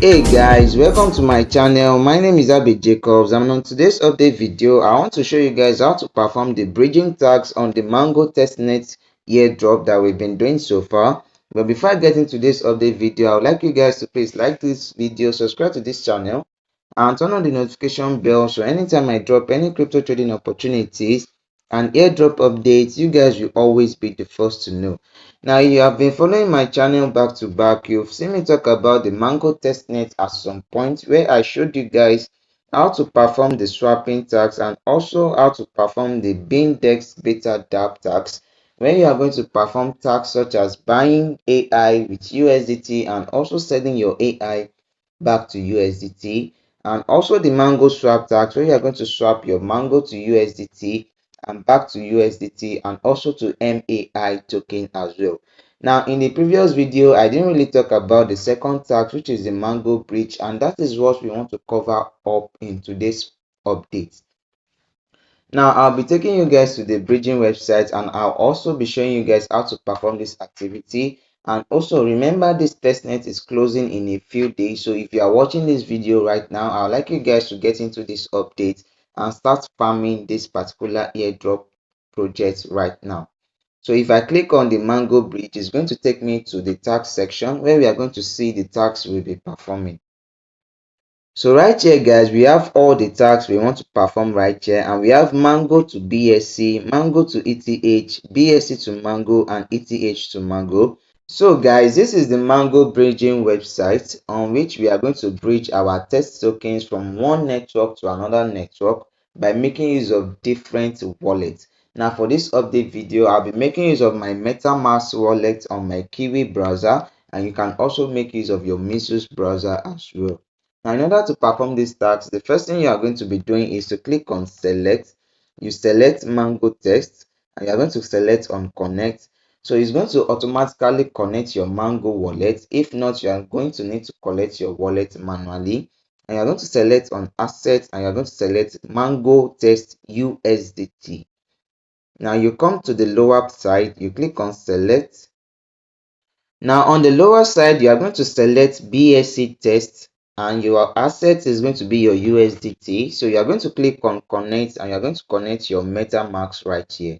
Hey guys, welcome to my channel. My name is Abby Jacobs, and on today's update video I want to show you guys how to perform the bridging tags on the Mango Testnet airdrop that we've been doing so far. But before I get into this update video, I would like you guys to please like this video, subscribe to this channel, and turn on the notification bell so anytime I drop any crypto trading opportunities and airdrop updates, you guys will always be the first to know. Now, you have been following my channel back to back. You've seen me talk about the Mango testnet at some point where I showed you guys how to perform the swapping tags and also how to perform the Bindex beta dApp tags, where you are going to perform tags such as buying AI with USDT and also selling your AI back to USDT, and also the Mango swap tags where you are going to swap your Mango to USDT and back to USDT and also to MAI token as well. Now, in the previous video, I didn't really talk about the second tax, which is the Mango bridge, and that is what we want to cover up in today's update. Now, I'll be taking you guys to the bridging website, and I'll also be showing you guys how to perform this activity. And also remember, this testnet is closing in a few days, so if you are watching this video right now, I'd like you guys to get into this update and start farming this particular airdrop project right now. So if I click on the Mango bridge, it's going to take me to the tax section where we are going to see the tax we'll be performing. So right here guys, we have all the tags we want to perform right here, and we have Mango to BSC, Mango to ETH, BSC to Mango, and ETH to Mango. So guys, this is the Mango bridging website on which we are going to bridge our test tokens from one network to another network by making use of different wallets. Now for this update video, I'll be making use of my MetaMask wallet on my Kiwi browser, and you can also make use of your Mesos browser as well. Now, in order to perform these tasks, the first thing you are going to be doing is to click on select. You select Mango test and you are going to select on connect. So it's going to automatically connect your Mango wallet. If not, you are going to need to collect your wallet manually. And you are going to select on assets and you are going to select Mango test USDT. Now you come to the lower side, you click on select. Now on the lower side, you are going to select BSC test and your asset is going to be your USDT. So you are going to click on connect and you are going to connect your MetaMask right here.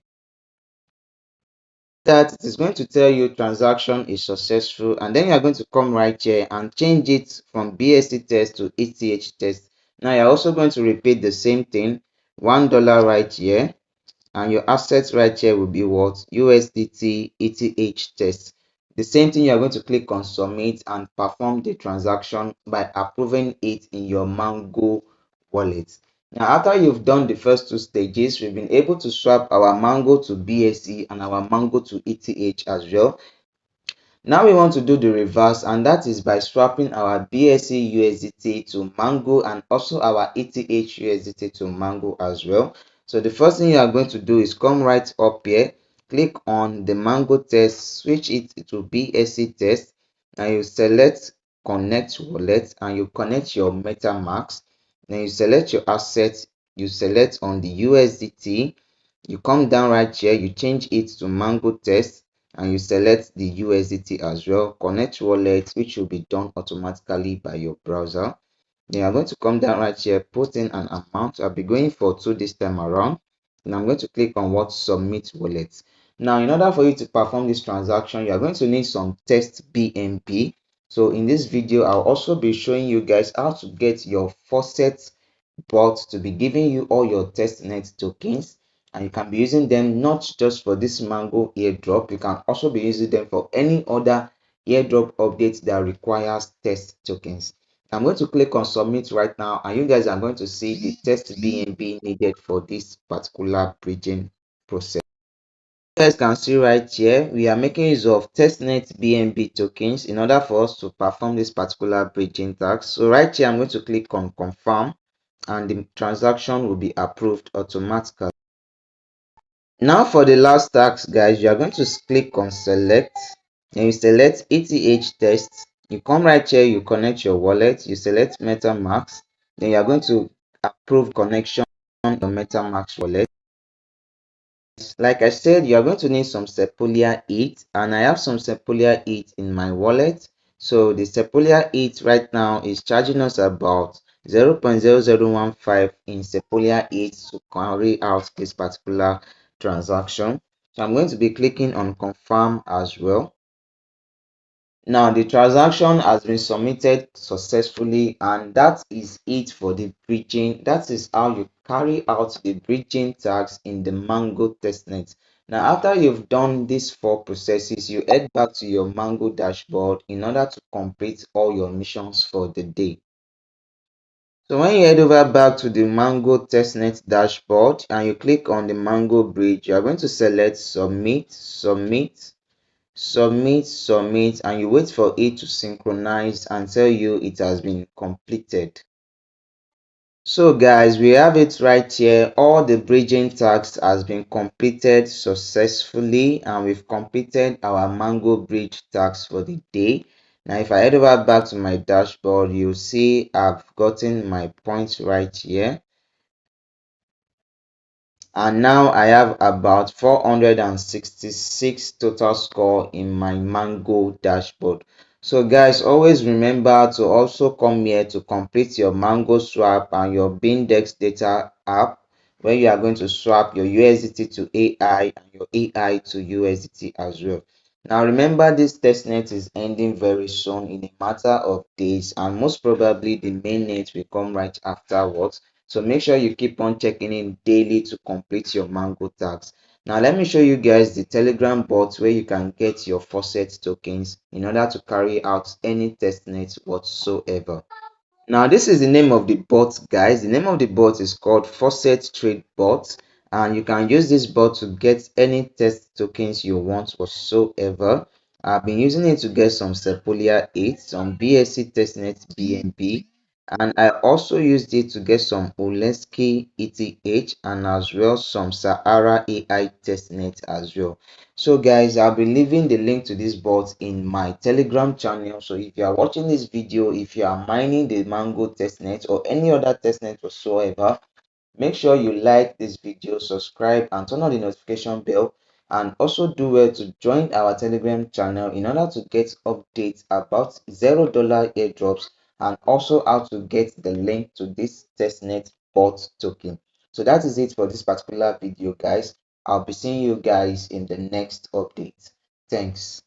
That it is going to tell you transaction is successful, and then you are going to come right here and change it from BSC test to ETH test. Now you're also going to repeat the same thing, $1 right here, and your assets right here will be what? USDT ETH test. The same thing, you are going to click on submit and perform the transaction by approving it in your Mango wallet. Now after you've done the first two stages, we've been able to swap our Mango to BSC and our Mango to ETH as well. Now we want to do the reverse, and that is by swapping our BSC USDT to Mango and also our ETH USDT to Mango as well. So the first thing you are going to do is come right up here, click on the Mango test, switch it to BSC test, and you select connect wallet and you connect your MetaMask. Then you select your assets, you select on the USDT, you come down right here, you change it to Mango test and you select the USDT as well, connect wallet, which will be done automatically by your browser. Then I'm going to come down right here, put in an amount. I'll be going for 2 this time around, and I'm going to click on what submit wallet. Now in order for you to perform this transaction, you are going to need some test BNB. So in this video, I'll also be showing you guys how to get your faucet bot to be giving you all your testnet tokens, and you can be using them not just for this Mango airdrop, you can also be using them for any other airdrop update that requires test tokens. I'm going to click on submit right now, and you guys are going to see the test BNB needed for this particular bridging process. You guys can see right here, we are making use of testnet BNB tokens in order for us to perform this particular bridging task. So right here, I'm going to click on confirm and the transaction will be approved automatically. Now for the last task guys, you are going to click on select Then you select ETH test. You come right here, you connect your wallet, you select MetaMask. Then you are going to approve connection on your MetaMask wallet. Like I said, you are going to need some Sepolia ETH, and I have some Sepolia ETH in my wallet. So the Sepolia ETH right now is charging us about 0.0015 in Sepolia ETH to carry out this particular transaction. So I'm going to be clicking on confirm as well. Now the transaction has been submitted successfully, and that is it for the bridging. That is how you carry out the bridging tags in the Mango testnet. Now after you've done these four processes, you head back to your Mango dashboard in order to complete all your missions for the day. So when you head over back to the Mango testnet dashboard and you click on the Mango bridge, you are going to select submit, submit, and you wait for it to synchronize and tell you it has been completed. So guys, we have it right here. All the bridging tasks has been completed successfully, and we've completed our Mango bridge tasks for the day. Now if I head over back to my dashboard, you'll see I've gotten my points right here, and now I have about 466 total score in my Mango dashboard. So guys, always remember to also come here to complete your Mango swap and your Bindex data app, where you are going to swap your USDT to AI and your AI to USDT as well. Now remember, this testnet is ending very soon, in a matter of days, and most probably the mainnet will come right afterwards. So make sure you keep on checking in daily to complete your Mango tags. Now let me show you guys the Telegram bot where you can get your faucet tokens in order to carry out any testnet whatsoever. Now this is the name of the bot, guys. The name of the bot is called Faucet Trade Bot, and you can use this bot to get any test tokens you want whatsoever. I've been using it to get some Sepolia 8, some BSC testnet BNB, and I also used it to get some Oleski ETH and as well some Sahara AI testnet as well. So guys, I'll be leaving the link to this bot in my Telegram channel. So if you are watching this video, if you are mining the Mango testnet or any other testnet whatsoever, make sure you like this video, subscribe, and turn on the notification bell, and also do well to join our Telegram channel in order to get updates about $0 airdrops, and also how to get the link to this testnet bot token. So that is it for this particular video, guys. I'll be seeing you guys in the next update. Thanks.